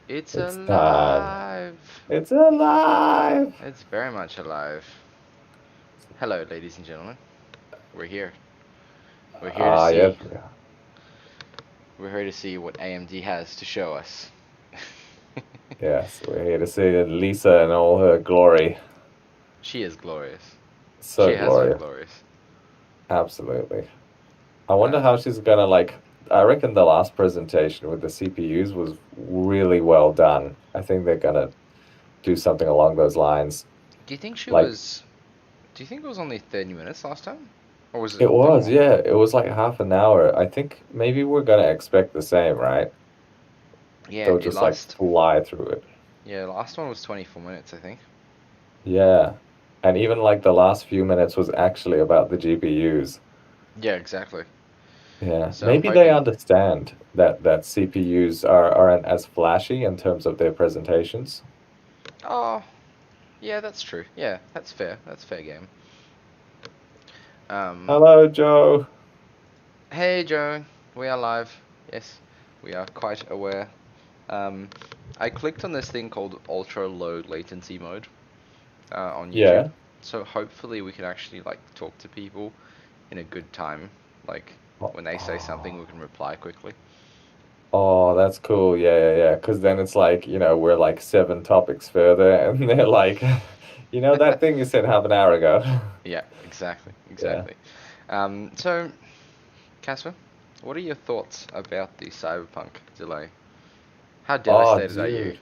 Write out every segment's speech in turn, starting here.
It's It's time. alive. It's alive. It's very much alive. Hello, ladies and gentlemen. We're here. We're here to Ah, yes. see. We're here to see what AMD has to show us. Yes, we're here to see Lisa in all her glory. She is glorious. She So has been glorious. glorious. Absolutely. I wonder Uh, how she's gonna like. I reckon the last presentation with the CPUs was really well done. I think they're gonna do something along those lines. do you think she Like was? Do you think it was only 30 minutes last time, or was it it a bit was, more? yeah. It was like half an hour. I think maybe we're gonna expect the same, right? Yeah, They'll it just like last. fly through it. Yeah, last one was 24 minutes, I think. Yeah. And even like the last few minutes was actually about the GPUs. Yeah, exactly. Yeah. So I'm Maybe they hoping. understand that CPUs aren't as flashy in terms of their presentations. Oh, yeah, that's true. Yeah, that's fair. That's fair game. Um, Hello, Joe. hey Joe, we are live. Yes, we are quite aware. Um, I clicked on this thing called ultra low latency mode on YouTube, Yeah. so hopefully we can actually like talk to people in a good time. Like Oh, when they say something, we oh, can reply quickly. oh, that's cool. Yeah, yeah, yeah. Because then it's like, we're like seven topics further, and they're like, that thing you said half an hour ago. Yeah, exactly, Yeah. exactly. So Casper, what are your thoughts about the Cyberpunk delay? How Oh, devastated are you? dude.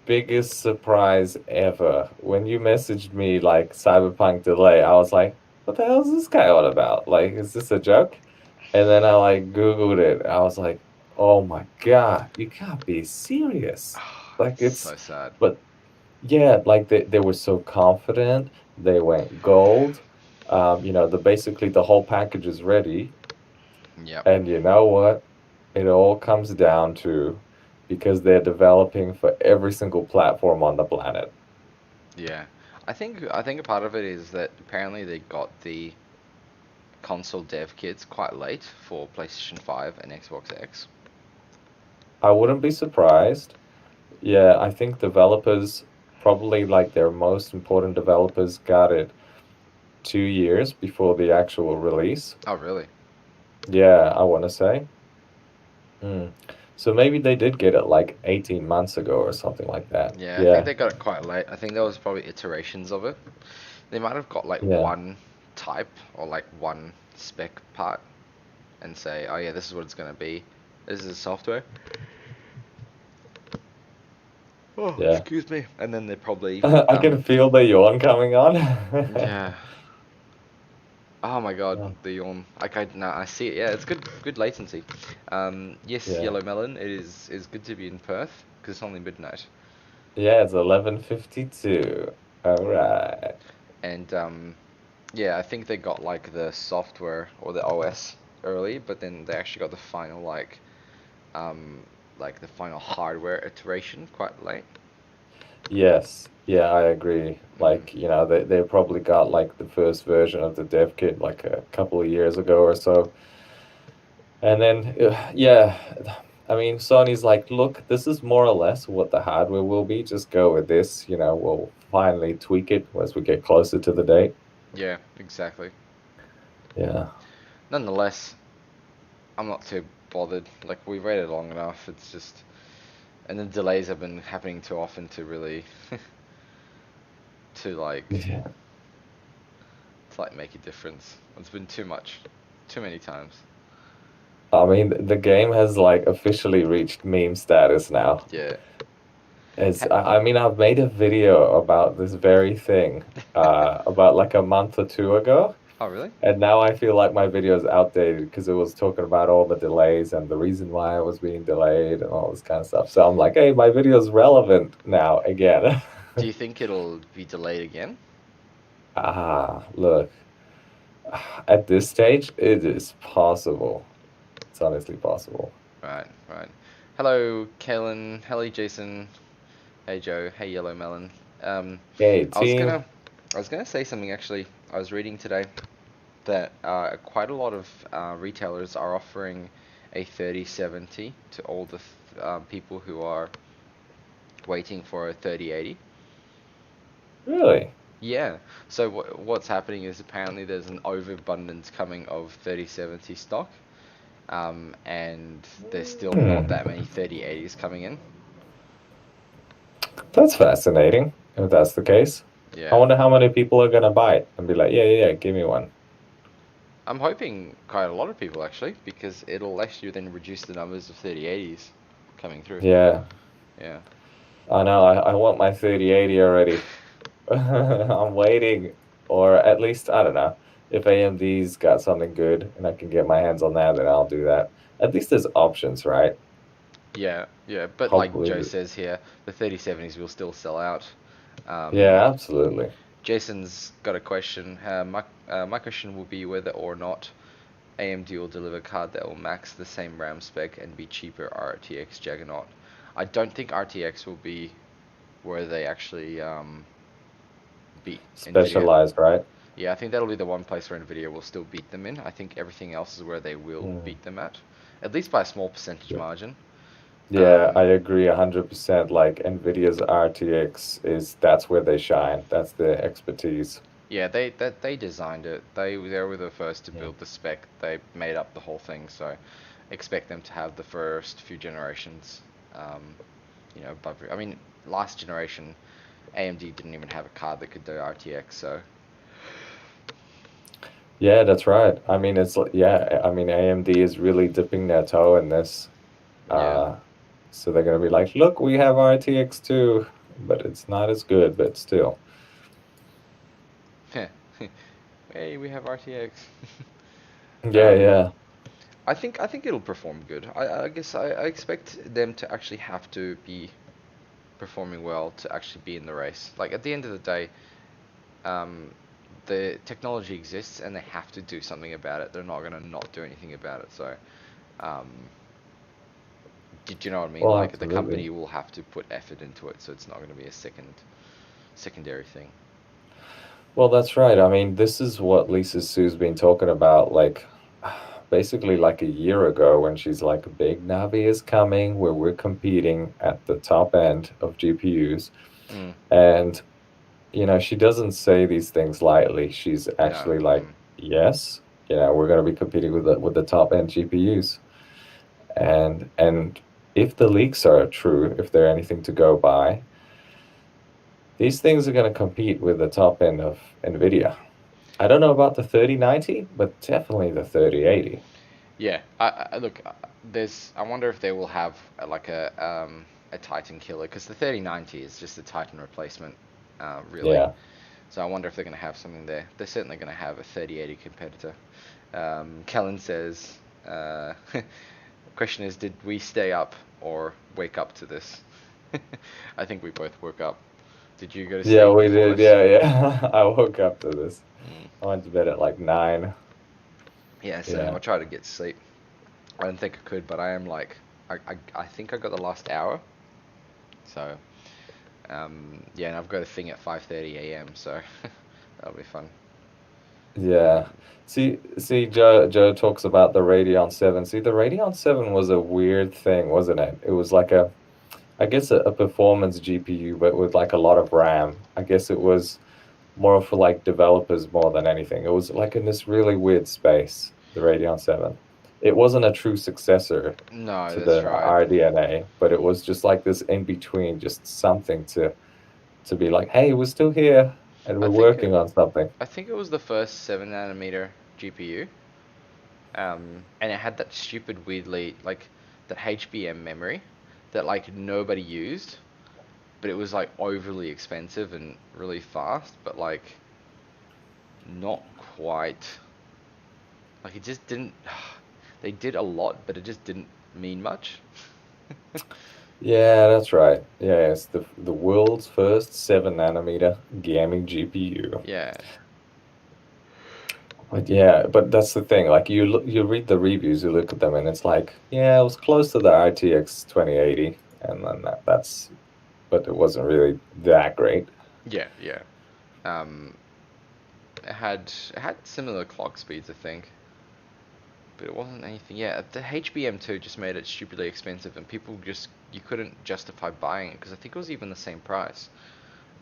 Biggest surprise ever. When you messaged me like Cyberpunk delay, I was like, what the hell is this guy on about? Like, is this a joke? And then I like Googled it. I was like, oh my God, you can't be serious. Like It's it's, so sad. but yeah, like they were so confident. They went gold. Basically the whole package is ready. Yep. And you know what? It all comes down to because they're developing for every single platform on the planet. Yeah. I think a part of it is that apparently they got the console dev kits quite late for PlayStation 5 and Xbox X. I wouldn't be surprised. Yeah, I think developers, probably like their most important developers, got it 2 years before the actual release. Oh, really? Yeah, I want to say. Mm. So maybe they did get it like 18 months ago or something like that. Yeah, I think Yeah, they got it quite late. I think there was probably iterations of it. They might have got like yeah. one type or like one spec part and say, "Oh yeah, this is what it's gonna be. This is the software." Oh, Yeah. excuse me. And then they probably I can feel the yawn coming on. yeah. Oh my God, Oh, the yawn. No, I see it. Yeah, it's good latency. Yes, yeah. Yellow Melon. It is good to be in Perth because it's only midnight. Yeah, it's 11:52. All right. And yeah, I think they got like the software or the OS early, but then they actually got the final um like the final hardware iteration quite late. Yes. Yeah, I agree. Mm. Like, they probably got like the first version of the dev kit like a couple of years ago or so. And then, yeah, I mean, Sony's like, look, this is more or less what the hardware will be. Just go with this. We'll finally tweak it as we get closer to the date. Yeah, exactly. Yeah. Nonetheless, I'm not too bothered. Like we've waited long enough. It's just, and the delays have been happening too often to really to like Yeah. make a difference. It's been too much, too many times. I mean, the game has like officially reached meme status now. Yeah. It's, Ha- I mean, I've made a video about this very thing, about like a month or two ago. oh really? And now I feel like my video is outdated because it was talking about all the delays and the reason why I was being delayed and all this kind of stuff. So I'm like, hey, my video is relevant now again. Do you think it'll be delayed again? Look, at this stage, it is possible. It's honestly possible. Right, right. Hello, Kalen. Hello, Jason. Hey, Joe. Hey, Yellow Melon. Um, Hey, I was team. gonna, I was gonna say something actually. I was reading today that quite a lot of retailers are offering a 3070 to all the people who are waiting for a 3080. Really? Yeah. So what's happening is apparently there's an overabundance coming of 3070 stock, and there's still not Hmm. that many 3080s coming in. That's fascinating, if that's the case. I Yeah. wonder how many people are gonna buy it and be like, yeah, yeah, yeah, give me one. I'm hoping quite a lot of people actually, because it'll actually then reduce the numbers of 3080s coming through. Yeah, Yeah. I know. I want my 3080 already. I'm waiting, or at least I don't know. If AMD's got something good and I can get my hands on that, then I'll do that. At least there's options, right? Yeah, yeah, but like Hopefully, Joe says here, the 3070s will still sell out. Um, yeah, absolutely. Jason's got a question. My question will be whether or not AMD will deliver a card that will max the same RAM spec and be cheaper RTX Juggernaut. I don't think RTX will be where they actually beat Nvidia. Specialized, right? Yeah, I think that'll be the one place where Nvidia will still beat them in. I think everything else is where they will Mm. beat them at least by a small percentage margin. Yeah, I Um, agree 100%. Like Nvidia's RTX that's where they shine. That's their expertise. Yeah, they designed it. They were the first to Yeah. build the spec. They made up the whole thing, so expect them to have the first few generations. Um, above. I mean, last generation, AMD didn't even have a card that could do RTX. So Yeah, that's right. I mean, yeah, I mean, AMD is really dipping their toe in this. yeah, Uh, so they're going to be like, look, we have RTX too, but it's not as good, but still. hey, we have RTX. Yeah, um, yeah. I think it'll perform good. I guess I expect them to actually have to be performing well to actually be in the race. Like at the end of the day, um, the technology exists and they have to do something about it. They're not going to not do anything about it. So, um, did you know what I mean? Well, Like the absolutely. company will have to put effort into it, so it's not going to be a secondary thing. Well, that's right. I mean, this is what Lisa Sue's been talking about, like basically like a year ago when she's like, Big Navi is coming, where we're competing at the top end of GPUs. Mm, And, she doesn't say these things lightly. She's no. actually like, yes, we're going to be competing with the top end GPUs. And if the leaks are true, if they're anything to go by, these things are going to compete with the top end of NVIDIA. I don't know about the 3090, but definitely the 3080. Yeah. I look. There's. I wonder if they will have like a Titan killer because the 3090 is just a Titan replacement, really. Yeah. So I wonder if they're going to have something there. They're certainly going to have a 3080 competitor. Kellen says, question is, did we stay up or wake up to this? I think we both woke up. Did you go to Yeah, sleep we before did. this? Yeah, yeah. I woke up to this. Mm. I went to bed at like 9. Yeah, same. Yeah. I tried to get to sleep. I didn't think I could, but I am like, I think I got the last hour. So, yeah, and I've got a thing at 5:30 a.m. So that'll be fun. Yeah. Um, See, Joe talks about the Radeon 7. See, the Radeon 7 was a weird thing, wasn't it? It was like I guess a performance GPU, but with like a lot of RAM. I guess it was more for like developers more than anything. It was like in this really weird space, the Radeon 7. It wasn't a true successor no, to that's the right. RDNA, but it was just like this in between, just something to be like, hey, we're still here and I we're think working on something. I think it was the first 7 nanometer GPU. And it had that stupid weirdly like that HBM memory that like nobody used, but it was like overly expensive and really fast, but like not quite. Like it just didn't. They did a lot, but it just didn't mean much. Yeah, that's right. Yeah, it's the world's first 7 nanometer gaming GPU. Yeah, But yeah, but that's the thing. Like you read the reviews, you look at them, and it's like, yeah, it was close to the RTX 2080, and then but it wasn't really that great. yeah, yeah. Um, it had similar clock speeds, I think, but it wasn't anything. Yeah, the HBM2 just made it stupidly expensive, and people you couldn't justify buying it because I think it was even the same price.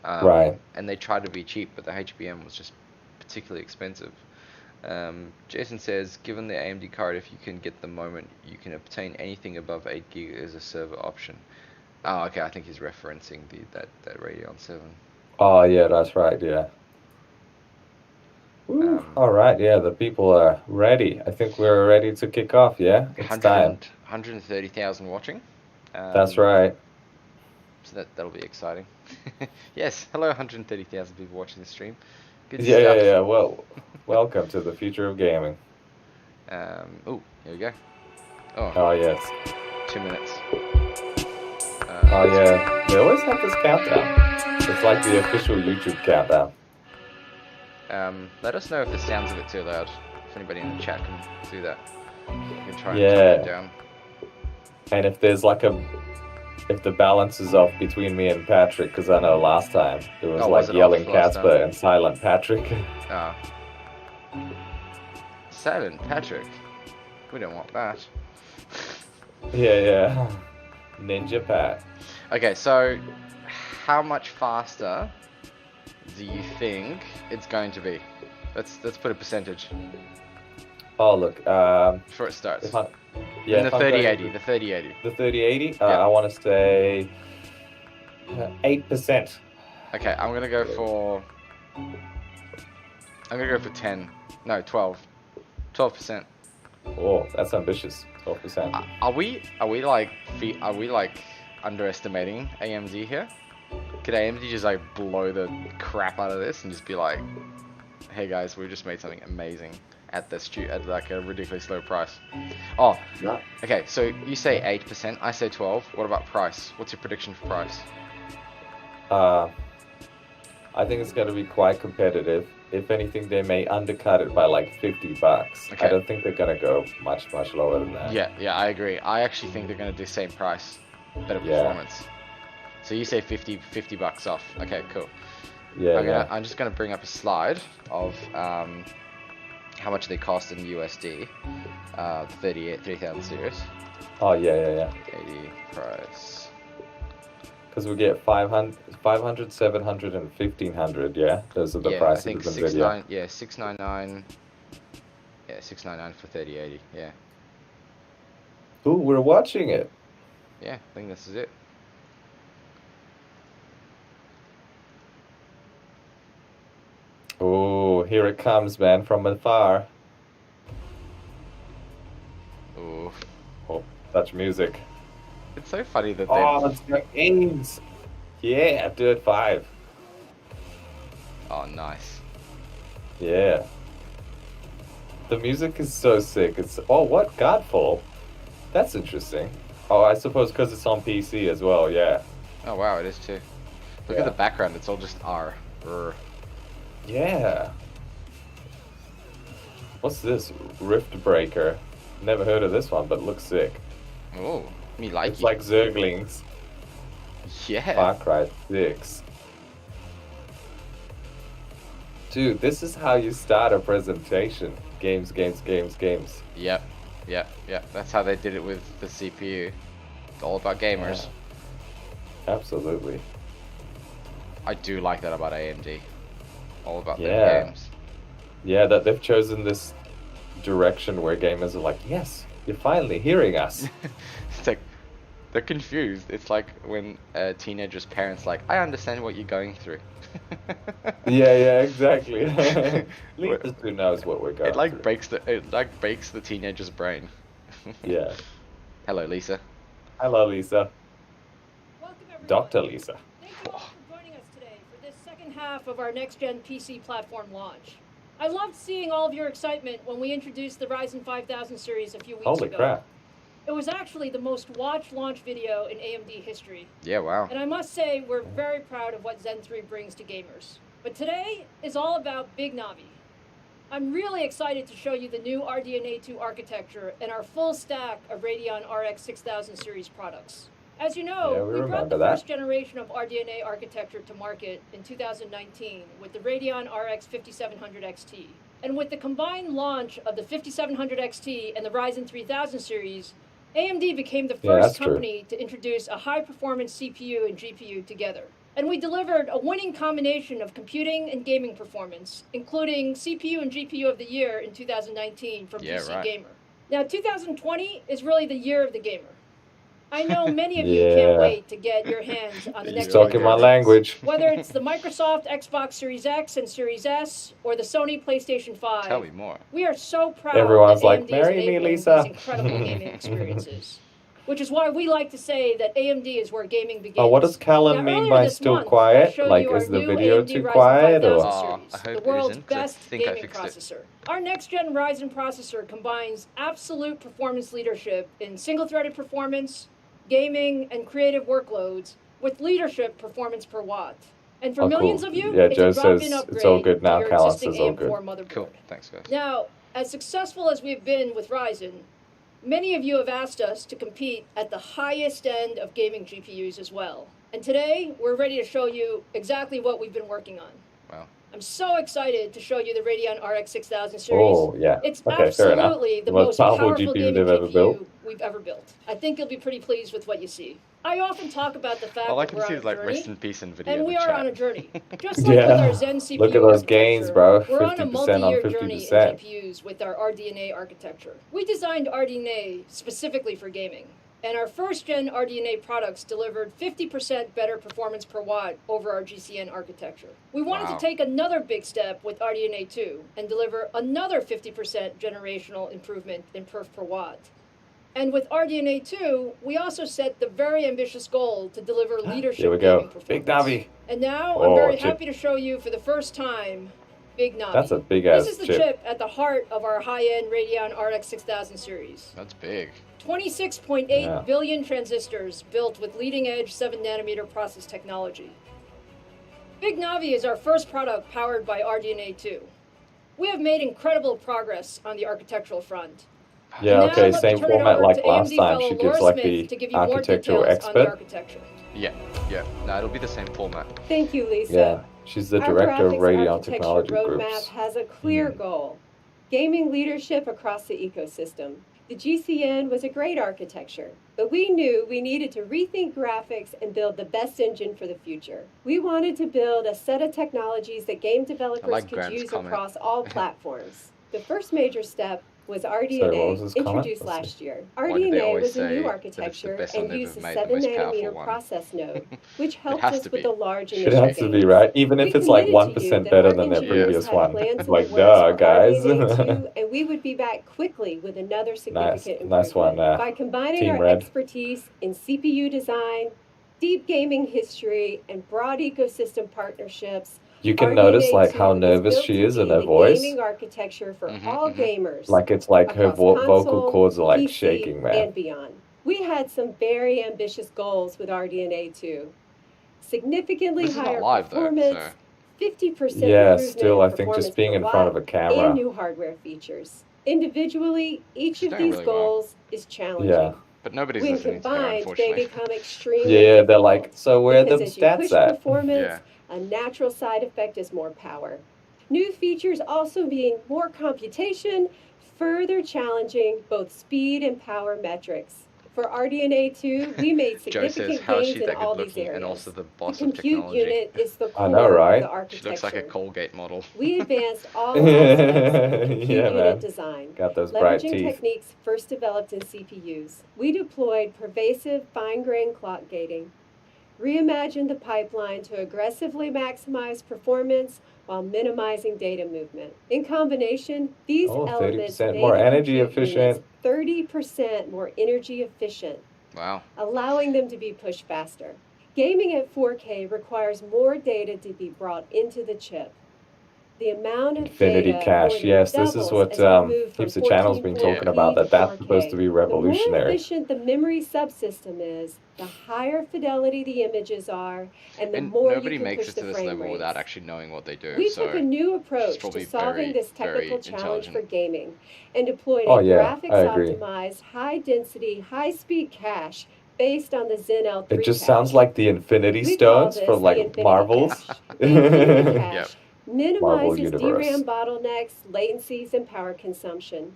Right. And they tried to be cheap, but the HBM was just particularly expensive. Jason says, given the AMD card, if you can get the moment, you can obtain anything above 8 gig as a server option. Oh, okay, I think he's referencing that Radeon 7. Oh, yeah, that's right. Yeah. Woo. Um, All right. Yeah, the people are ready. I think we're ready to kick off. Yeah, it's 100 time. 130,000 watching. That's Um, right. so that'll be exciting. Yes, hello 130,000 people watching the stream. Good Yeah, yeah, stuff. yeah. Well, welcome to the future of gaming. Oh, here we go. Oh, Oh, yes. 2 minutes. Oh, yeah. They always have this countdown. It's like the official YouTube countdown. Let us know if the sound's a bit too loud. If anybody in the chat can do that, you can try and tone Yeah. it down. And if there's like if the balance is off between me and Patrick, because I know last time it was Oh, like was it yelling off last Casper time? and silent Patrick. Ah. Silent Patrick. We don't want that. Yeah. Ninja Pat. Okay, so how much faster do you think it's going to be? Let's put a percentage Oh, look. before it starts. If I, In the if I'm going 3080, to- the 3080. The 3080? Yeah. I want to say 8%. Okay, I'm gonna go for 10. No, 12. 12%. Oh, that's ambitious. 12%. Are we like underestimating AMD here? Could AMD just like blow the crap out of this and just be like, hey guys, we just made something amazing at like a ridiculously low price? Oh, No. okay. So you say 8%, I say 12. What about price? What's your prediction for price? I think it's going to be quite competitive. If anything, they may undercut it by like $50. Okay. I don't think they're going to go much lower than that. Yeah, I agree. I actually think they're gonna do same price, better Yeah. performance. So you say 50 bucks off. Okay, cool. Yeah. I'm just gonna bring up a slide of how much they cost in USD. The 3000 series. Oh, yeah. 80 price. Because we get 500, 700, and 1500, yeah? Those are the Yeah, I prices think of NVIDIA. 699. Yeah, 699 for 3080. Yeah, Ooh, we're watching it. yeah. I think this is it. Oh, here it comes, man, from afar. Ooh, Oh, touch music. it's so funny that Oh, they. it's got games. Yeah, Dirt 5. Oh, nice. Yeah. The music is so sick. What? Godfall? That's interesting. Oh, I suppose because it's on PC as well, yeah. Oh wow, it is too. Look Yeah. at the background. It's all just R. Yeah. What's this? Rift Breaker. Never heard of this one, but looks sick. Oh, me like It's it. like Zerglings. Yeah. Far Cry 6. Dude, this is how you start a presentation. Games. Yep. That's how they did it with the CPU. It's all about gamers. Yeah. Absolutely. I do like that about AMD. All about Yeah. their games. Yeah, that they've chosen this direction where gamers are like, yes, you're finally hearing us. It's like they're confused. It's like when a teenager's parents like, I understand what you're going through. Yeah, exactly. Lisa who knows what we're going It like through. breaks the teenager's brain. Yeah. Hello, Lisa. Hello, Lisa. Welcome, everyone. Dr. Lisa. Thank you all for joining us today for this second half of our next-gen PC platform launch. I loved seeing all of your excitement when we introduced the Ryzen 5000 series a few weeks Holy ago. crap. It was actually the most watched launch video in AMD history. Yeah, wow. And I must say, we're very proud of what Zen 3 brings to gamers. But today is all about Big Navi. I'm really excited to show you the new RDNA 2 architecture and our full stack of Radeon RX 6000 series products. As you know, Yeah, we we brought remember the that. first generation of RDNA architecture to market in 2019 with the Radeon RX 5700 XT. And with the combined launch of the 5700 XT and the Ryzen 3000 series, AMD became the Yeah, first that's true. company to introduce a high-performance CPU and GPU together. And we delivered a winning combination of computing and gaming performance, including CPU and GPU of the year in 2019 from Yeah, PC right. Gamer. Now, 2020 is really the year of the gamer. I know many of you Yeah. can't wait to get your hands on the He's next He's gen talking my consoles. language. Whether it's the Microsoft Xbox Series X and Series S or the Sony PlayStation 5, Tell me more. we are so proud Everyone's that like, AMD is "Marry me, enabling Lisa." these incredible gaming experiences. Which is why we like to say that AMD is where gaming begins. Oh, what does Callum Now, mean earlier by this still month, I quiet? showed Like, you is our the new video AMD too Ryzen quiet 5000 or? I series, hope the it world's isn't, 'cause I best think I gaming fixed it. processor. Our next-gen Ryzen processor combines absolute performance leadership in single-threaded performance, gaming, and creative workloads with leadership performance per watt. And for Oh, millions cool. of you, Yeah, it's Joe a drop-in says upgrade it's all good now. to your Callum existing says all AM4 good. motherboard. Cool. Thanks, guys. Now, as successful as we've been with Ryzen, many of you have asked us to compete at the highest end of gaming GPUs as well. And today, we're ready to show you exactly what we've been working on. Wow. I'm so excited to show you the Radeon RX 6000 series. Oh, yeah. It's Okay, fair enough. absolutely the The most most powerful powerful GPU gaming they've ever built. GPU we've ever built. I think you'll be pretty pleased with what you see. I often talk about the fact All I that can we're see on is a like journey, rest in peace and video and in we the are chat. on a journey. Just like with Yeah. our Zen CPU Look at those gains, architecture, bro. we're on a 50% on multi-year journey in 50%. GPUs with our RDNA architecture. We designed RDNA specifically for gaming, and our first-gen RDNA products delivered 50% better performance per watt over our GCN architecture. We wanted Wow. to take another big step with RDNA 2 and deliver another 50% generational improvement in perf per watt. And with RDNA 2, we also set the very ambitious goal to deliver leadership Here we gaming go. performance. Big Navi. And now Oh, I'm very chip. happy to show you for the first time Big Navi. That's a big-ass This is the chip. chip at the heart of our high-end Radeon RX 6000 series. That's big. 26.8 Yeah. billion transistors built with leading-edge 7nm process technology. Big Navi is our first product powered by RDNA 2. We have made incredible progress on the architectural front. Yeah, Now okay, let me same turn it format over like to last AMD time. fellow She Laura gives like Smith to the give you more architectural details on the expert. architecture. Yeah. No, it'll be the same format. Thank you, Lisa. Yeah, she's the Our director of graphics Radeon architecture Technology roadmap Groups. has a clear goal: gaming leadership across the ecosystem. The GCN was a great architecture, but we knew we needed to rethink graphics and build the best engine for the future. We wanted to build a set of technologies that game developers like could Grant's use comment. across all platforms. The first major step was Sorry, what was RDNA, his comment? introduced Let's see. last year. Why do they RDNA always was a say new that it's the architecture best one and they've used ever a made, the most 7nm powerful one? process node, which helped has us to with be. the large It initial has to be, gains. right? Even We if it's like committed to you 1% that better our than their engineers previous had one. plans It's in like, the works duh, for guys. RDNA 2, and we would be back quickly with another significant Nice one, improvement. By combining Team our Red. expertise in CPU design, deep gaming history, and broad ecosystem partnerships, You can RDNA notice like 2 how is nervous built she to is in be her the voice. gaming architecture for Mhm, all mhm. gamers, Like it's like her across vocal console, cords are like PC, shaking, man. and beyond. We had some very ambitious goals with RDNA 2. Significantly This is not higher live though, performance, so 50% Yeah, improvement still, in I think just performance being per in front of watt, a camera. and new hardware features. Individually, each She's of doing these really well. goals is challenging. Yeah. but nobody's When listening to her, combined, they unfortunately. become extremely Yeah, they're difficult. like, so where are the Because as you push stats at? performance, Yeah. a natural side effect is more power. New features also being more computation, further challenging both speed and power metrics. For RDNA 2, we made Joe says, significant how is gains she in that all good these looking areas. and also the The boss of compute technology? unit is the I core know, right? of the architecture. She looks like a Colgate model. We advanced all aspects of the compute Yeah, unit man. design, Got those bright leveraging teeth. techniques first developed in CPUs. We deployed pervasive fine-grained clock gating, reimagined the pipeline to aggressively maximize performance while minimizing data movement. In combination, these Oh, elements 30% made more the energy compute units efficient. 30% more energy efficient, Wow. allowing them to be pushed faster. Gaming at 4K requires more data to be brought into the chip. The amount of Infinity data cache. more than Yes, this is doubles what as we move from Heaps of Channel's been 1440p talking about, that's supposed to be The more revolutionary. efficient the memory subsystem is, the higher fidelity the images are, and the And more nobody you can makes push it the to this frame level rates. without actually knowing what they do. We so took a new approach probably to solving very, this very technical challenge for intelligent. gaming and deployed Oh, a yeah, I agree. graphics-optimized, high-density, high-speed cache based on the Zen L3 It just cache. sounds like the Infinity We call Stones this from the like Infinity Marvels. cache. The Infinity Yep. cache Marvel minimizes Universe. DRAM bottlenecks, latencies, and power consumption.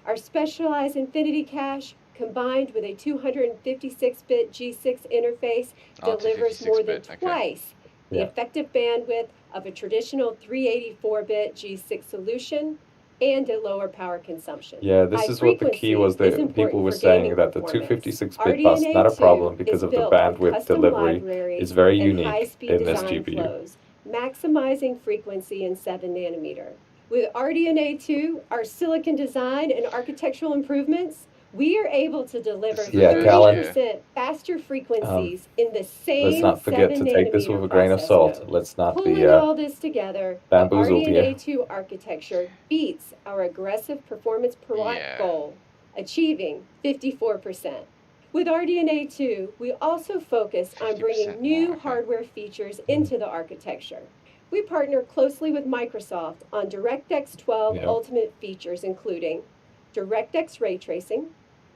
Our specialized Infinity Cache, combined with a 256-bit G6 interface, Oh, delivers more than 256-bit, okay. twice the Yeah. effective bandwidth of a traditional 384-bit G6 solution and a lower power consumption. Yeah, this High is what the key was frequency is that important people were for saying gaming that the performance. 256-bit bus, not a RDNA2 problem because is of the built on bandwidth custom delivery libraries is very and unique high-speed in this design GPU. flows, maximizing frequency in 7 nanometer. With RDNA2, our silicon design and architectural improvements, we are able to deliver This is the Yeah, Callan. 30% faster frequencies in the Let's same not forget 7 to take this nanometer with a grain of process salt. node. Let's not be Pulling all this together, the bamboozled here. RDNA2 architecture beats our aggressive performance per watt Yeah. goal, achieving 54%. With RDNA2, we also focus on 50% bringing new more, okay. hardware features into the architecture. We partner closely with Microsoft on DirectX 12 Yeah. Ultimate features, including DirectX ray tracing,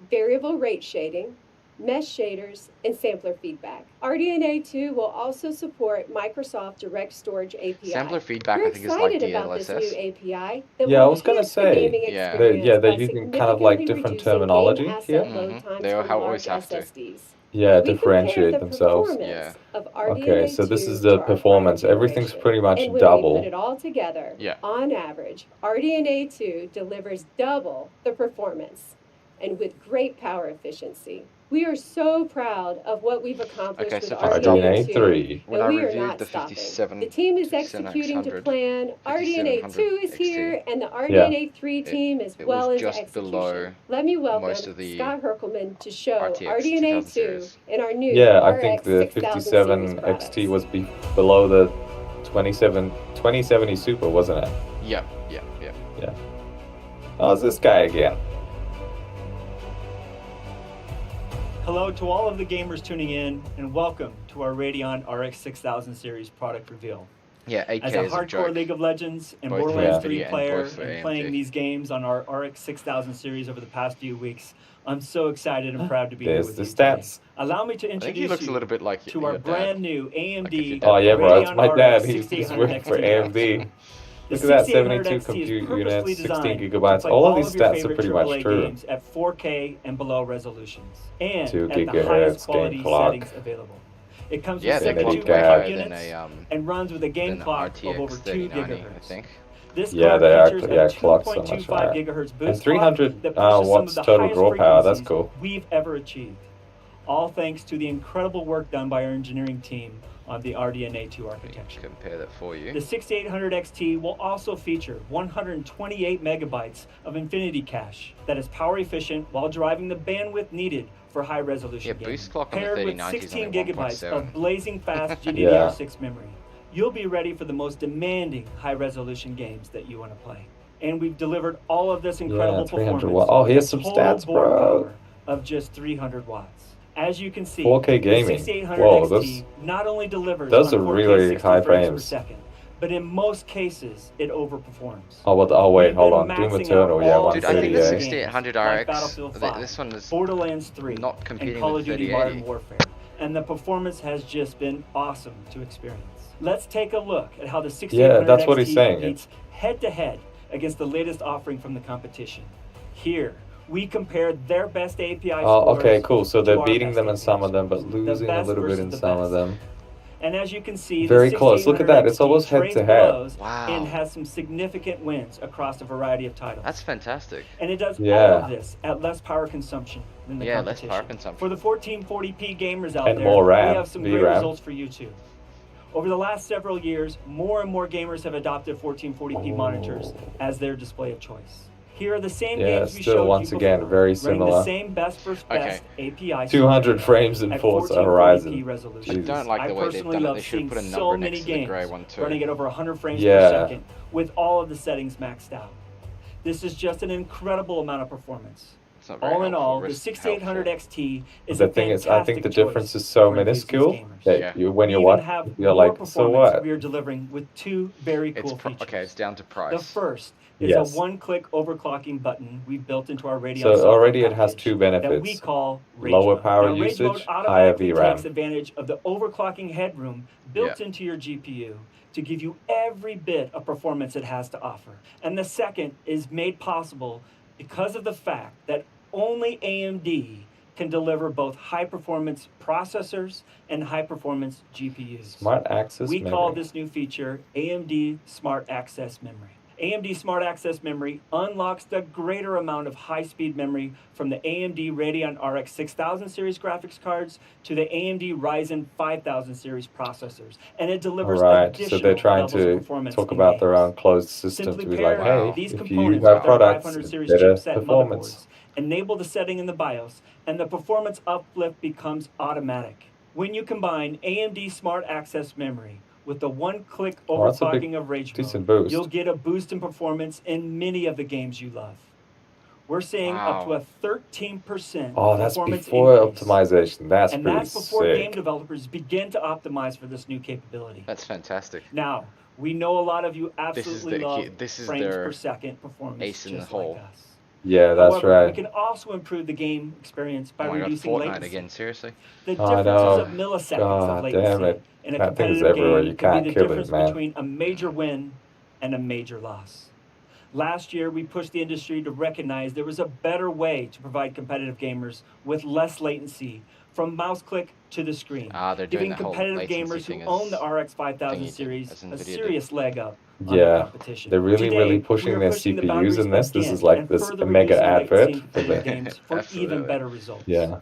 variable rate shading, mesh shaders, and sampler feedback. RDNA2 will also support Microsoft Direct Storage API. Sampler feedback, We're I think, is like excited the about this LSS. new API that Yeah, I will was gonna enhance the say, gaming Yeah. experience that by you can kind of like significantly different reducing terminology game asset here. load Mhm. times They for always large have to. SSDs. Yeah, We differentiate compare the themselves. performance of Okay, RDNA2 so this is to the our performance. prior Everything's generation. pretty much And when we put double. it all together, Yeah. on average, RDNA2 delivers double the performance and with great power efficiency. We are so proud of what we've accomplished Okay, with so just RDNA2, double. RDNA3. When but I we are reviewed not the stopping. 57 The team is 57 executing to 600, plan. 5700 RDNA2 is XT. here, and the Yeah. RDNA3 team is It well was into just below execution. Let me welcome most of the Scott Herkelman to show RTX 2000 RDNA2 series. in our new Yeah, I think RX the 6000 series 57 products. XT was below the 2070 Super, wasn't it? Yep, yep, yep. Yeah. Oh, it's this guy again. Hello to all of the gamers tuning in, and welcome to our Radeon RX 6000 series product reveal. Yeah, 8K As a is a hardcore joke. League of Legends and Both for Borderlands NVIDIA 3 and player both for and AMD. playing these games on our RX 6000 series over the past few weeks, I'm so excited and proud to be here There's with the you today. stats. Allow me to I think he introduce looks a you little bit like to your our dad. brand new Like if AMD your dad Oh yeah, bro, it's Radeon my dad. RX He's 6800 working for XT. AMD. The Look at that, 6800 72 XT is compute purposely units, 16 designed to gigabytes. play All of these of your stats are favorite pretty much AAA true. games at 4K and below resolutions, and 2 at the gigahertz highest game quality clock. settings available. It comes Yeah, with the clock 72 way Dad. higher graphic than units a and runs with a game than clock RTX of over 2 3090, I gigahertz. think. This Yeah, card they are. features Yeah, a clocks are much 2.25 higher. gigahertz And boost 300 clock that pushes some watts of the total highest draw power. That's frequencies cool. we've ever achieved. All thanks to the incredible work done by our engineering team on the RDNA2 architecture. Compare that for you. The 6800 XT will also feature 128 megabytes of Infinity Cache that is power efficient while driving the bandwidth needed for high resolution Yeah, gaming. boost clock on the Paired with 3090 is 16 only gigabytes 1.7. of blazing fast Yeah. GDDR6 memory. You'll be ready for the most demanding high resolution games that you want to play. And we've delivered all of this incredible 300 performance. watts. Oh, with here's a some total stats, board bro. power of just 300 watts. As you can see, 4K the gaming. 6800 Whoa, XT not only delivers those on are 4K really 60 high frames per frames. second, but in most cases, it overperforms. Oh, what? Oh, wait, We've hold been on. Doom maxing Eternal, out yeah, all Dude, I think the 138. 6800 like RX, Battlefield 5, this one is Borderlands 3, not competing and Call with of Duty Modern 3080. Warfare, and the performance has just been awesome to experience. Let's take a look at how the 6800 that's what he's XT saying. competes head-to-head against the latest offering from the competition. Here, we compare their best API Oh, scores okay, cool. So to they're our beating best them in API some of them, but scores. The losing a best little bit versus in the some of best. them. And as you can see, Very the close. Look at that. It's 6800 almost XT head trades to head. blows Wow. and has some significant wins across a variety of titles. That's fantastic. And it does all Yeah. of this at less power consumption than the Yeah, less competition. power consumption. For the 1440p gamers out And there, more RAM, we have some great VRAM. results for you too. Over the last several years, more and more gamers have adopted 1440p monitors as their display of choice. Here are the same Yeah, games we still showed once you again, before, very running similar. the same best versus best API 200 frames in at Forza 1440p Horizon. resolution. I Jesus. don't like the way they've personally done it. love They should have seeing put a so number many next to the games grey one too. running at over 100 frames Yeah. per second with all of the settings maxed out. This is just an incredible amount of performance. not very All in helpful, all, the risk 6800 helpful. XT is The a thing is, I fantastic think the choice difference is for so enthusiast minuscule gamers. that Yeah. when We you even watch have it, you're more like, so performance what? we are delivering with two very cool features. Okay, it's down to The price. first is a Yes. one-click overclocking button we built into our Radeon So software already it has package two that we benefits. call Rage Lower Mode. power Now, Rage Mode usage, higher automatically takes VRAM. advantage of the overclocking headroom built Yeah. into your GPU to give you every bit of performance it has to offer. And the second is made possible because of the fact that only AMD can deliver both high-performance processors and high-performance GPUs. Smart access We memory. call this new feature AMD Smart Access Memory. AMD Smart Access Memory unlocks the greater amount of high-speed memory from the AMD Radeon RX 6000 series graphics cards to the AMD Ryzen 5000 series processors, and it delivers All right, additional so they're trying levels of to performance talk in about their games. own closed system Simply to be pair like, Wow. hey, these if you components use our with our products, 500 it's series better chipset performance. motherboards, enable the setting in the BIOS, and the performance uplift becomes automatic. When you combine AMD Smart Access Memory with the one-click Oh, that's a big, overclocking of Rage decent Mode, boost. you'll get a boost in performance in many of the games you love. We're seeing up to Wow. a 13% Oh, that's performance before increase. optimization. That's And pretty that's before game sick. developers begin to optimize for this new capability. That's fantastic. Now, we know a lot of you This is absolutely love this is frames their per second performance ace in the just like hole. us. Yeah, that's However, we right. can also improve the game experience by Oh my god, reducing Fortnite latency. again, seriously? The I differences know. of milliseconds God of damn latency it. in a That thing is competitive everywhere. game You can be can't the kill difference it, man. between a major win and a major loss. Last year, we pushed the industry to recognize there was a better way to provide competitive gamers with less latency from mouse click to the screen, Ah, they're doing giving the whole competitive latency gamers who thing own the as RX 5000 thingy did, series as a Nvidia did. serious leg up on the Yeah, competition. they're really, Today, really we pushing are their pushing the CPUs boundaries in this. This again is like and this further mega reducing latency advert in for competitive the. games for even Absolutely. better results. Yeah.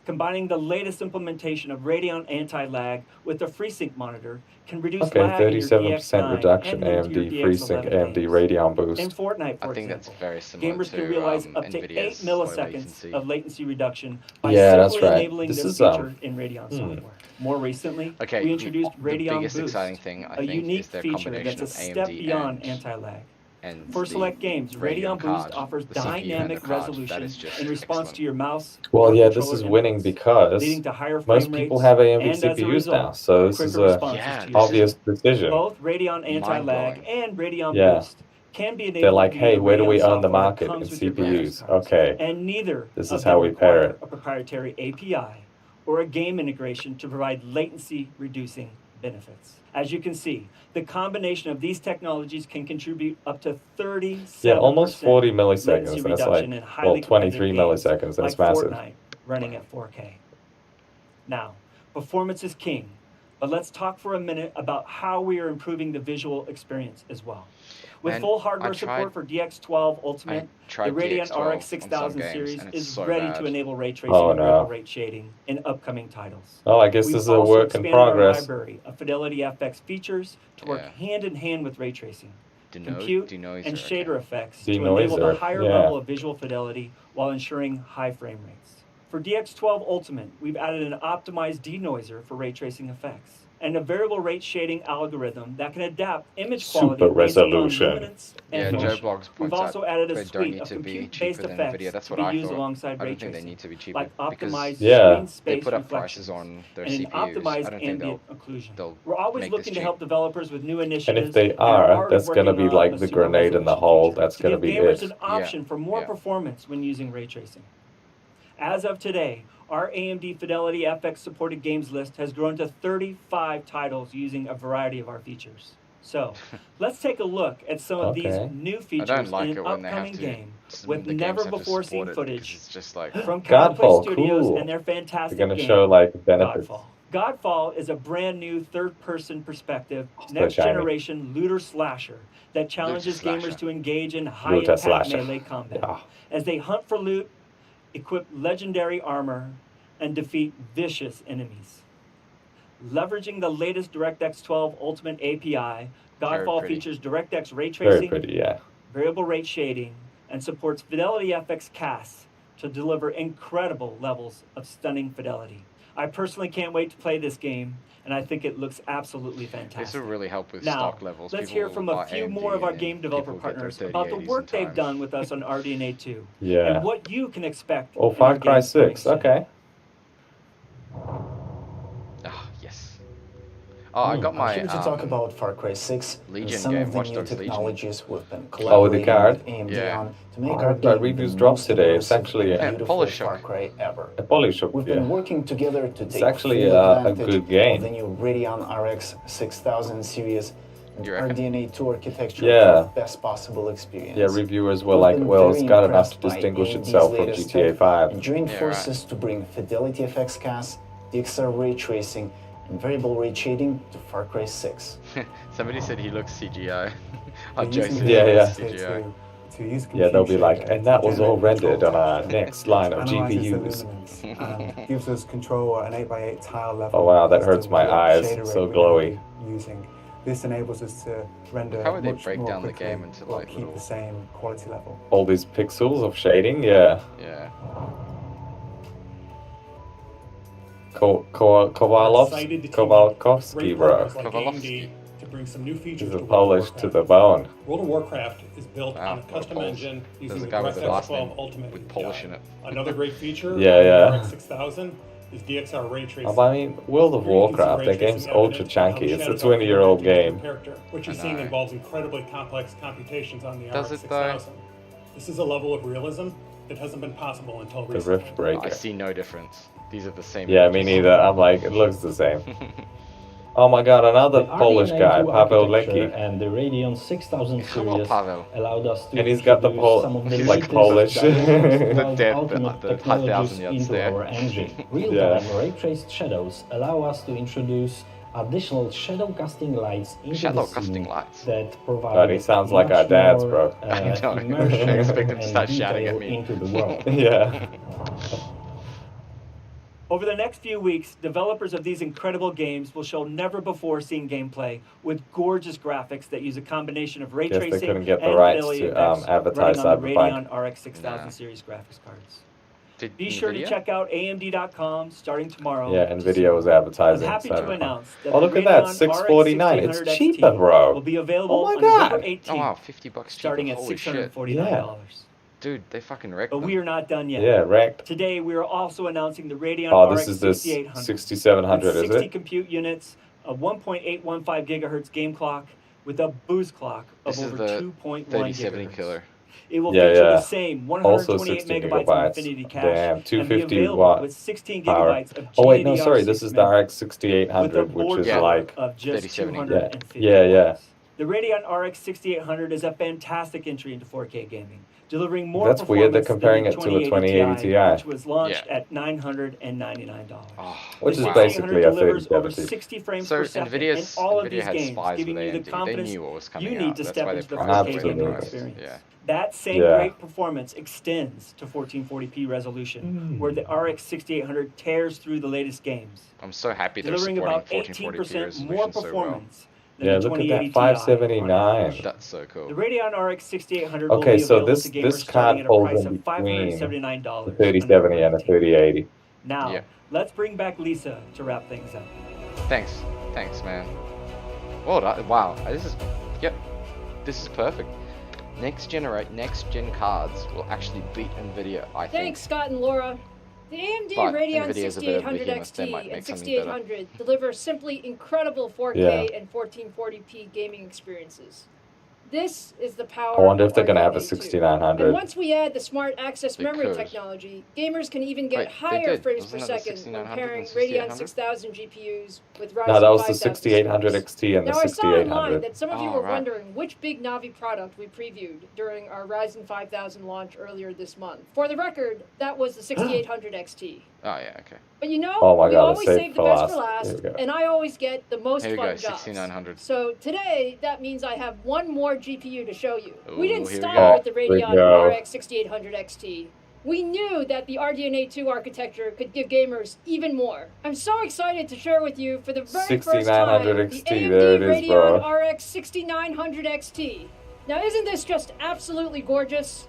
Combining the latest implementation of Radeon anti-lag with the FreeSync monitor can reduce Okay, lag in your 37% DX9 reduction. and into your AMD FreeSync, DX11 AMD games. Radeon In boost. Fortnite, I for think that's example, very similar gamers can to realize up to 8 Nvidia's low milliseconds latency. of latency reduction by Yeah, that's simply right. enabling This this is feature in Radeon software. More recently, Okay, we introduced the Radeon biggest Boost, exciting thing I a think unique is their feature combination that's a of step AMD beyond and anti-lag. and For the select games, Radeon Boost card, offers the CPU and the dynamic card. That resolution is just in response excellent. to your mouse Well, or yeah, this controller is winning inputs, because leading to higher frame most rates people have AMD and, as a CPUs now. result, So this is quicker a responses Yeah, to your this is obvious system. decision. Both Radeon anti-lag mind-blowing. and Radeon Yeah. Boost can be They're enabled like, via hey, the where do Radeon we own the software that market in comes with your graphics CPUs? cards. Okay. And neither This of is how them we pair require it. a proprietary API or a game integration to provide latency reducing benefits. As you can see, the combination of these technologies can contribute up to 37% Yeah, almost 40 latency milliseconds. That's reduction like, in well, highly 23 competitive games milliseconds. That's like massive. Fortnite running at 4K. Now, performance is king, but let's talk for a minute about how we are improving the visual experience as well. With Man, full I hardware tried- support for DX12 I Ultimate, the tried Radeon DX12 RX on some 6000 games, series and it's is so ready bad. to enable ray tracing Oh, and variable no. rate shading in upcoming titles. Oh, I guess We've this is a also work in expanded our progress. library of Fidelity FX features to work Yeah. hand in hand with ray tracing, compute, Denoiser, and shader okay. effects to enable the Denoiser, higher yeah. level of visual fidelity while ensuring high frame rates. For DX12 Ultimate, we've added an optimized denoiser for ray tracing effects and a variable rate shading algorithm that can adapt image quality Super based upon resolution. luminance Yeah, and Joe motion. Blogs We've points also out added a they don't suite need of to be compute-based cheaper than effects Nvidia. That's to what be I used thought. alongside I ray don't think they tracing, need to be cheaper like because optimized Yeah. screen they space put up reflections prices on their and an CPUs. I optimized don't think ambient they'll occlusion. We're always make this looking to cheap. help developers with new And initiatives. if they and are are, already that's gonna working be on like a the super grenade in the resolution hole. feature That's to gonna give be gamers it. an option for more Yeah. performance when using ray tracing. As of today, our AMD Fidelity FX supported games list has grown to 35 titles using a variety of our features. So, let's take a look at some of these Okay. new I features don't like in it an when they have upcoming to. game The with games never have to before support seen it footage because it's just like from Counterplay Godfall, Studios cool. and their They're fantastic gonna game, show like benefits. Godfall. Godfall is a brand new third-person perspective, So next-generation looter slasher that challenges slasher. gamers to engage in Looter high-impact slasher. melee combat Yeah. as they hunt for loot, equip legendary armor, and defeat vicious enemies. Leveraging the latest DirectX 12 Ultimate API, Godfall pretty. features DirectX ray Very tracing, pretty, yeah. variable rate shading, and supports Fidelity FX casts to deliver incredible levels of stunning fidelity. I personally can't wait to play this game, and I think it looks absolutely fantastic. This will really help with Now, stock levels. let's People hear will from buy a few AMD more of our and game developer people get their partners about the 3080s work in they've time. done with us on RDNA 2 Yeah. and what you can expect. Oh, in our Far Cry games coming 6. soon. Okay. Ah, yes. Oh, I got I'm my here to talk about Far Cry 6 and Legion some game, of the Watch new Dogs Legion. technologies we've been Oh, the collaborating card? with AMD Yeah. on to make Oh, our I've got game reviews the dropped most today. It's immersive actually and a beautiful Polish Far hook. Cry ever. polish hook, We've been yeah. working together to take actually full a advantage good game. of the new Radeon RX 6000 series and You reckon? RDNA 2 architecture Yeah. for the best possible experience. Yeah, reviewers were We've like, been well, very it's got enough to impressed by distinguish AMD's itself from latest GTA tech 5. and joined Yeah, forces to bring Fidelity FX cast, DXR ray tracing, and variable ray shading to Far Cry 6. Somebody said he looks CGI. They're Joe using said Yeah, he yeah. looks CGI. to use Yeah, they'll be computer like, shading and that to was all generate rendered control on our texture, next line of which analyzes the GPUs. luminance and gives us control at an 8x8 tile level. Oh, wow, that as to hurts my what eyes. shader So rate glowy. we're using. This enables us to render How would they much break more down the quickly, game into, but like, keep little- the same quality level. All these pixels of shading, yeah. Yeah. Kowalkowski, bro. Like Kowalski. AMD to bring some new features He's to a World of Polish to Warcraft. the bone. World of Warcraft is built Wow, on a what a custom Polish. engine There's using a the guy with a DirectX last name 12 Ultimate with API. Polish in it. Another great feature Yeah, of the yeah. RX 6000 is DXR ray tracing. I mean, World of Here you can see Warcraft, ray that tracing game's evident ultra in how the chunky. It's a shadows 20-year-old document your game. character. What you're I seeing know. involves incredibly complex computations on the Does RX it though? 6000. This is a level of realism that hasn't been possible until The recently. Rift Breaker. I see no difference. These are the same. Yeah, me images. neither. I'm like, it looks the same. Oh my god, another The Polish RDNA guy, 2 Paweł architecture Lecki. and the Radeon 6000 Come on, series Paweł. allowed us to And he's got the introduce some of the he's like latest Polish. developments The about dead- ultimate the technologies 1,000 yards into there. our engine. Real-time Yeah. ray-traced shadows allow us to introduce additional shadow casting lights into Shadow the casting scene lights. that provide God, he sounds like our much dads, more, bro. I know. immersion I expect him to and start shouting at detail me. into the world. Yeah. Over the next few weeks, developers of these incredible games will show never-before-seen gameplay with gorgeous graphics that use a combination of ray Guess they tracing couldn't get the and rights fidelity to, effects advertise running on the Cyberpunk. Radeon RX 6000 Nah. series graphics cards. Did Be sure to Nvidia? check out AMD.com starting tomorrow. Yeah, to Nvidia was I'm advertising. happy to Cyberpunk. announce that Oh, the look at that, Radeon $649. RX It's 6800 cheaper, XT bro. will be available Oh my on God. November 18th, Oh wow, $50 cheaper. starting at Holy shit. $649. Dude, they fucking wrecked But them. we are not done yet. Yeah, wrecked. Today, we are also announcing the Radeon Oh, RX this is the 6800. 6700, with is 60 it? compute units, a 1.815 gigahertz game clock with a boost clock of This is over the 2.1 3070 gigahertz. killer. It will Yeah, feature yeah. the same Also 128 16 megabytes of gigabytes. Infinity cache Damn, and be 250 available watt with 16 power. gigabytes of Oh wait, no, GDDR6 sorry, this is the memory RX 6800, with a which board is Yeah. power like, of just 3070. 250 Yeah, yeah. watts. The Radeon RX 6800 is a fantastic entry into 4K gaming, delivering more That's weird, they're performance comparing than it the to a 2080 Ti. which was launched Yeah. at $999. Oh, which The is wow. 6800 basically a delivers over 3070. 60 frames So per second Nvidia's in all of Nvidia these had games, spies giving with you the AMD. They confidence knew what was coming you need out. to That's step why they into the priced 4K it Absolutely. gaming priced. experience. Yeah. That same Yeah. great performance extends to 1440p resolution, where the RX 6800 tears through the latest games, I'm so happy they're delivering supporting about 1440p 18% more resolution so well. performance than Yeah, the look at 2080 that, 579. Ti. That's so cool. The Radeon RX 6800 will Okay, be so available this to gamers this starting card at a falls price in of between $579. the 3070 and the 3080. Now, Yeah. let's bring back Lisa to wrap things up. Thanks, man. Well done. Wow, yep, this is perfect. Next gen cards will actually beat Nvidia, I think. Thanks, Scott and Laura. The AMD But Radeon Nvidia's a bit of a 6800 behemoth, they XT might and make something better. 6800 deliver simply incredible 4K and 1440p gaming experiences. This is the power I wonder of if they're going to have a RDNA 2. 6900. And once we add the smart access They memory could. technology, gamers can even get Wait, they higher did. frames per Wasn't that the second when 6900 pairing and Radeon 6800? 6000 GPUs with Ryzen No, that was the 5000 6800 series. XT and the Now, I saw online 6800. that some of you Oh, were right. wondering which big Navi product we previewed during our Ryzen 5000 launch earlier this month. For the record, that was the 6800 XT. Oh yeah, okay. But you know, Oh my we God, always save save the for best for last. last, Here we go. and I always get the most Here we fun go, jobs. 6900. So today, that means I have one more GPU to show you. Ooh, We didn't here we stop go. with the Here we Radeon go. RX 6800 XT. We knew that the RDNA 2 architecture could give gamers even more. I'm so excited to share with you for the very first time 6900 the XT, AMD there it is, Radeon bro. RX 6900 XT. Now, isn't this just absolutely gorgeous?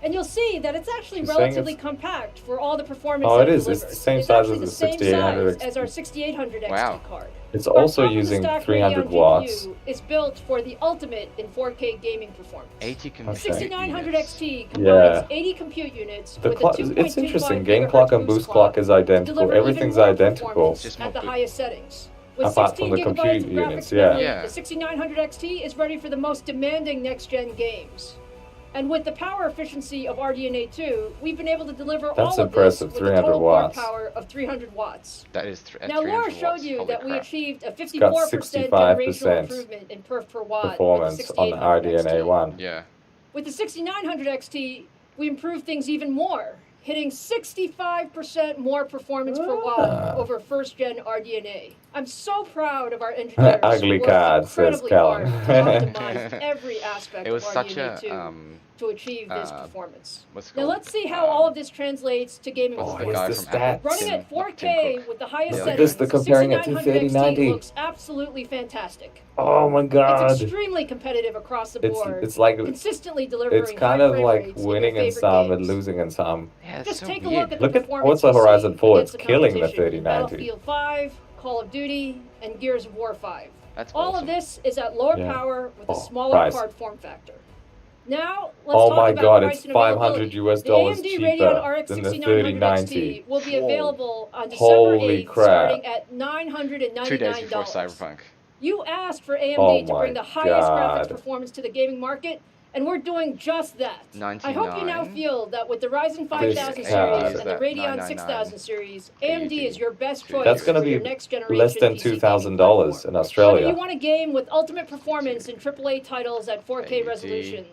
And you'll see that it's actually She's saying relatively it's- compact for all the performance Oh, that it it is. delivers. It's the same It's size actually as the the same 6800 size as our 6800 XT Wow. card. It's Our also top-of-the-stack using Radeon 300 GPU watts. is built for the ultimate in 4K gaming performance. 80 The compute 6900 units. XT combines Yeah. 80 compute units The with clock, a 2.25 it's interesting. Game gigahertz clock and boost boost clock is to identical. deliver even Everything's more identical. performance Just more at the boot. highest settings. With Apart 16 from the gigabytes compute of units, graphics yeah. memory, Yeah. the 6900 XT is ready for the most demanding next-gen games. And with the power efficiency of RDNA 2, we've been able to deliver That's all impressive, of this with 300 a total board watts. power of 300 watts. That is Now, 300 Laura showed watts. you Holy that we crap. achieved a got 54% 65% generational improvement in perf per watt Performance with the on the 6800 XT. RDNA 1. Yeah. With the 6900 XT, we improved things even more, hitting 65% more performance per watt over first-gen RDNA. I'm so proud of our engineers Ugly who worked card, says incredibly Callum. hard to optimize every aspect It of was such RDNA a 2 to achieve this performance. what's it Now called? let's see how all of this translates to gaming What's the performance. guy Here's the from Apple? stats. Running at Tim 4K Cook. with the highest Yeah, Look at settings, this, they're the comparing it to 6900 XT 3090. looks absolutely fantastic. Oh my It's god. extremely competitive across the board, It's like consistently delivering it's kind high of frame like rates in your winning in favorite some and games. losing in some. Yeah, it's Just so take a weird. look at Look the at performance Forza we see Horizon 4, against it's the killing the competition in 3090. Battlefield 5, Call of Duty, and Gears of War 5. That's All awesome. of this is at lower Yeah. power with a Oh, smaller price. card form factor. Now, let's Oh talk my about god, price it's and $500 availability. US The dollars AMD cheaper Radeon RX than the 6900 3090. XT will be Whoa. available on December Holy 8th, crap. starting at 2 $999. days before Cyberpunk. You asked for AMD Oh to bring my the highest graphics God. performance to the gaming market, and we're doing just that. I hope you now 99. feel that with the Ryzen This 5000 card. series is and the that Radeon 999 6000 series, AMD is your best choice That's gonna for your be next generation less than PC gaming $2,000 platform. in Whether Australia. you want a game with ultimate performance in AAA titles at 4K AMD. resolution,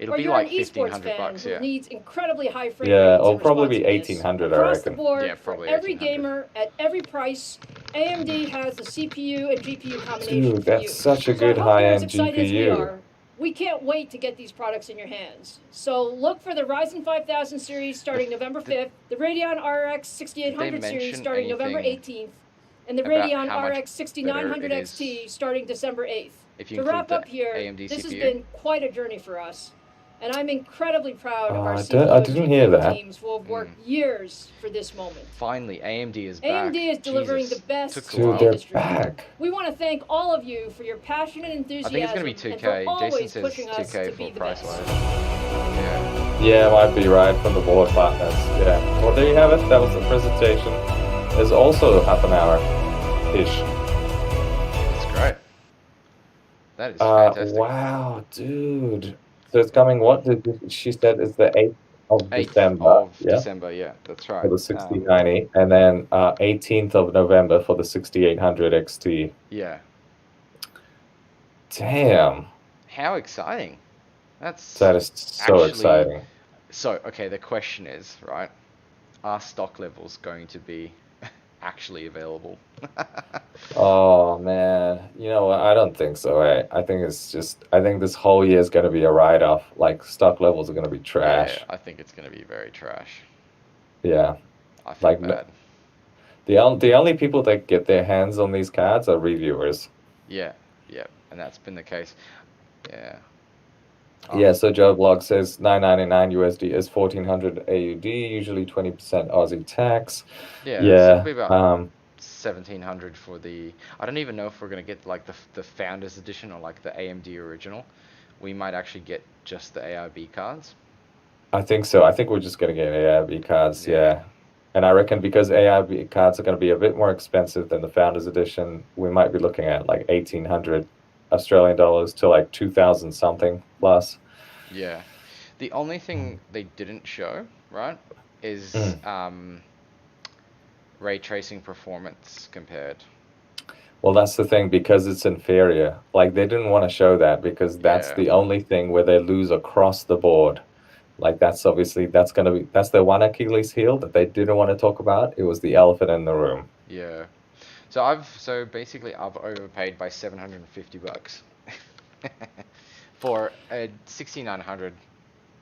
It'll or be you're like an esports $1,500 fan bucks, who yeah. needs incredibly high frame Yeah, rates it'll and probably be responsiveness, 1800, I across the reckon. board, Yeah, for probably every 1800. gamer at every price, AMD has the CPU and GPU combination Dude, for you. that's such a So good I hope you're as high-end excited as we GPU. are. We can't wait to get these products in your hands. So look for the Ryzen 5000 series starting November 5th, the Radeon RX 6800 series mention starting November anything 18th, and the about Radeon how much RX 6900 better it XT starting December 8th. if you To include wrap the up here, AMD this has CPU? been quite a journey for us. And I'm incredibly proud of our I CPU and didn't hear GPU that. teams who have worked years for this moment. Finally, AMD is back. AMD is delivering Jesus. the best Took a in Dude, the while. they're industry. back. We want to thank all of you for your passion and enthusiasm I think it's gonna be and 2K. for Jason always says pushing us 2K to be for the price best. wise. Yeah. Yeah, might be right from the board partners. Yeah. Well, there you have it. That was the presentation. There's also half an hour-ish. That's great. That is fantastic. Wow, dude. So it's coming, what did she said is the 8th of 8th December. of Yeah. December, yeah, that's right. For the 6090, and then 18th of November for the 6800 XT. Yeah. Damn, How exciting. that is so Actually- exciting. So, okay, the question is, right, are stock levels going to be actually available? Oh man, you know what? I don't think so. I think it's just, I think this whole year is going to be a write-off. Like stock levels are going to be trash. Yeah, I think it's going to be very trash. Yeah. I feel Like, bad. The only people that get their hands on these cards are reviewers. Yeah, yeah, and that's been the case. Yeah. Yeah, so Joe Blog says 999 USD is 1400 AUD, usually 20% Aussie tax. Yeah, Yeah, it'll be about 1700 for the. I don't even know if we're gonna get like the Founders Edition or like the AMD original. We might actually get just the ARB cards. I think so. I think we're just going to get ARB cards, Yeah. yeah. And I reckon because ARB cards are going to be a bit more expensive than the Founders Edition, we might be looking at like 1800 Australian dollars to like 2000 something plus. Yeah. The only thing they didn't show, right, is ray tracing performance compared. Well, that's the thing, because it's inferior. Like, they didn't want to show that because that's Yeah. the only thing where they lose across the board. Like, that's obviously, that's the one Achilles heel that they didn't want to talk about. It was the elephant in the room. Yeah. So basically I've overpaid by $750 for a 6900,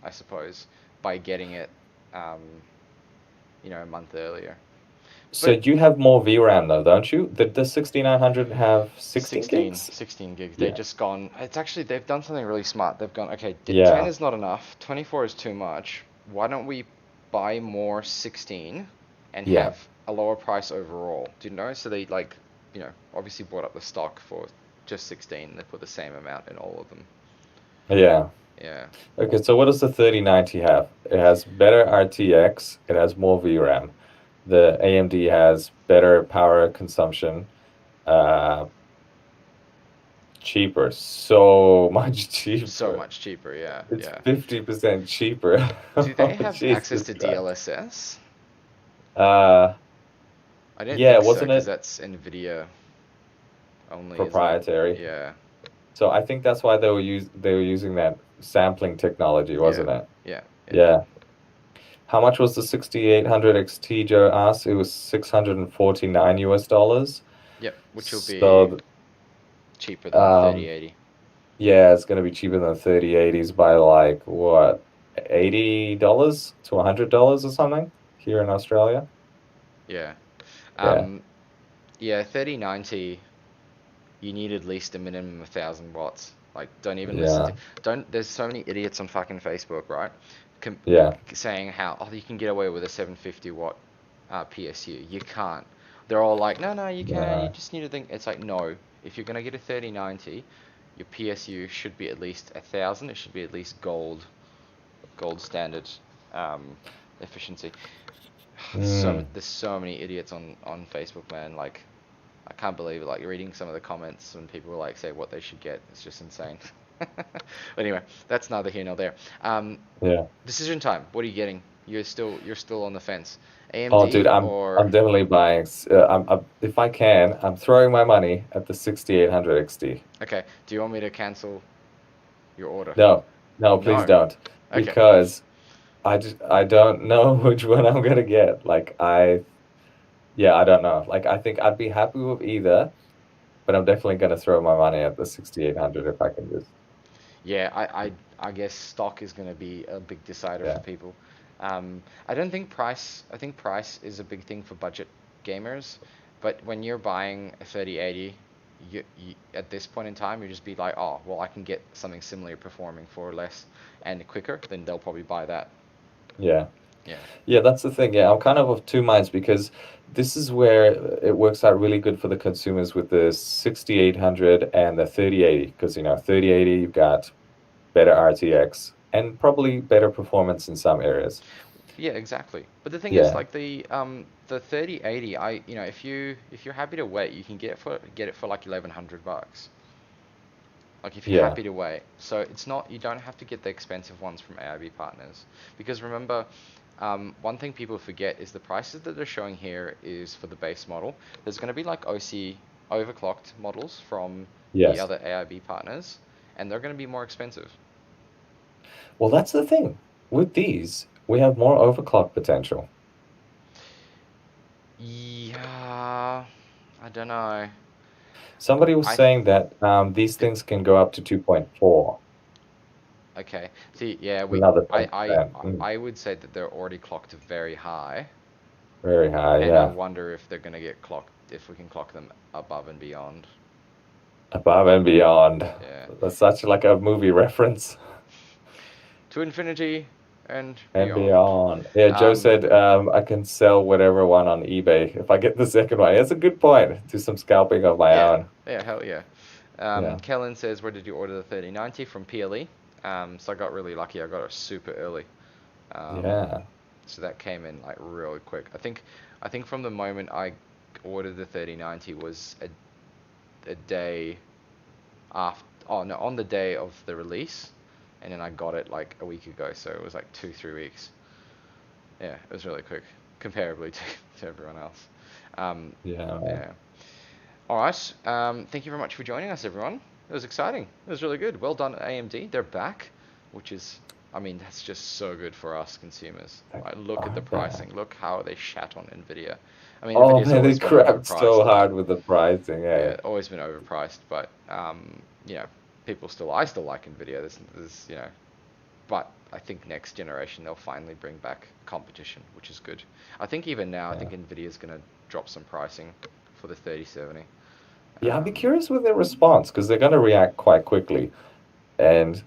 I suppose, by getting it a month earlier. So you have more VRAM though, don't you? Did the 6900 have 16 gigs? 16 gigs. Yeah. They've just gone, it's actually, they've done something really smart. They've gone, okay, Yeah. 10 is not enough, 24 is too much, why don't we buy more 16 and Yeah. have a lower price overall? Do you know? So they like, obviously bought up the stock for just 16. They put the same amount in all of them. Yeah. Yeah. Okay, so what does the 3090 have? It has better RTX, it has more VRAM. The AMD has better power consumption, uh, cheaper, so much cheaper. So much cheaper, yeah. It's Yeah. 50% cheaper. Do they Oh, have access Jesus to Christ. DLSS? Uh, I don't yeah, think so, wasn't because it that's NVIDIA only, isn't it? proprietary? Yeah. So I think that's why they were using that sampling technology, wasn't it? Yeah. Yeah. How much was the 6800 XT, Joe asked? It was $649 US. Yep, which will be So, cheaper than the 3080. yeah, it's going to be cheaper than the 3080s by like what, $80 to $100 or something here in Australia. Yeah. Yeah. Yeah, 3090, you need at least a minimum of 1,000 watts. Like, don't even listen Yeah. there's so many idiots on fucking Facebook, right? Yeah. Saying how, you can get away with a 750 watt PSU. You can't. They're all like, no, you can, you No. just need to think. It's like, no. If you're going to get a 3090, your PSU should be at least 1,000. It should be at least gold standard efficiency. There's so many idiots on Facebook, man. Like, I can't believe it. Like, reading some of the comments when people like say what they should get. It's just insane. But anyway, that's neither here nor there. Yeah. Decision time. What are you getting? You're still on the fence. Oh, dude, AMD I'm definitely buying. If I can, I'm throwing my money at the 6800 XT. Okay. Do you want me to cancel your order? No, please No. don't, Okay. because I don't know which one I'm gonna get. Like I don't know. Like I think I'd be happy with either, but I'm definitely gonna throw my money at the 6800 if I can just. Yeah, I guess stock is going to be a big decider for Yeah. people. I don't think price. I think price is a big thing for budget gamers, but when you're buying a 3080, you at this point in time, you just be like, oh, well, I can get something similarly performing for less and quicker, then they'll probably buy that. Yeah. Yeah. Yeah, that's the thing. Yeah, I'm kind of two minds because this is where it works out really good for the consumers with the 6800 and the 3080, because 3080 you've got better RTX and probably better performance in some areas. Yeah, exactly. But the thing is, Yeah. like the 3080, if you're happy to wait, you can get it for like $1,100. Like if you're Yeah. happy to wait. So it's not, you don't have to get the expensive ones from AIB partners, because remember, one thing people forget is the prices that they're showing here is for the base model. There's going to be like OC overclocked models from the Yes. other AIB partners, and they're going to be more expensive. Well, that's the thing. With these, we have more overclock potential. Yeah, I don't know. Somebody was saying that these things can go up to 2.4. Okay. See, yeah, Another 10%. I would say that they're already clocked very high, Very high, and I yeah. wonder if they're gonna get clocked, if we can clock them above and beyond. Above and beyond. Yeah. That's such like a movie reference. To infinity and And beyond. beyond. Yeah, Joe said I can sell whatever one on eBay if I get the second one. That's a good point. Do some scalping of my own. Yeah, hell yeah. Yeah. Kellen says, where did you order the 3090? From PLE. So I got really lucky. I got it super early. Yeah. So that came in like really quick. I think from the moment I ordered the 3090 was a day after. Oh no, on the day of the release, and then I got it like a week ago. So it was like 2-3 weeks. Yeah, it was really quick, comparably to everyone else. Yeah. Yeah. All right. Thank you very much for joining us, everyone. It was exciting. It was really good. Well done, AMD. They're back, which is, I mean, that's just so good for us consumers. Like, look at the pricing. Look how they shat on Nvidia. I mean, Oh Nvidia's man, they always been crapped so overpriced. hard with the pricing. Yeah, always been overpriced, but I still like Nvidia. There's but I think next generation they'll finally bring back competition, which is good. I think even now, I think Nvidia's gonna drop some pricing for the 3070. Yeah, I'd be curious with their response because they're going to react quite quickly, and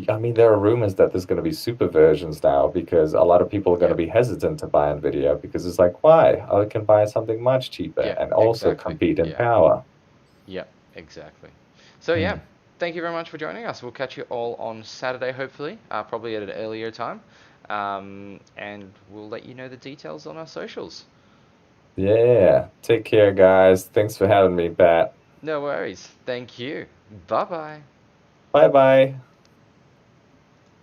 I mean, there are rumors that there's going to be super versions now because a lot of people are going to be hesitant to buy Nvidia because it's like, why? I can buy something much cheaper Yeah, and also exactly. compete in Yeah. power. Yeah, exactly. So yeah, thank you very much for joining us. We'll catch you all on Saturday, hopefully, probably at an earlier time, and we'll let you know the details on our socials. Yeah. Take care, guys. Thanks for having me, Pat. No worries. Thank you. Bye bye. Bye bye.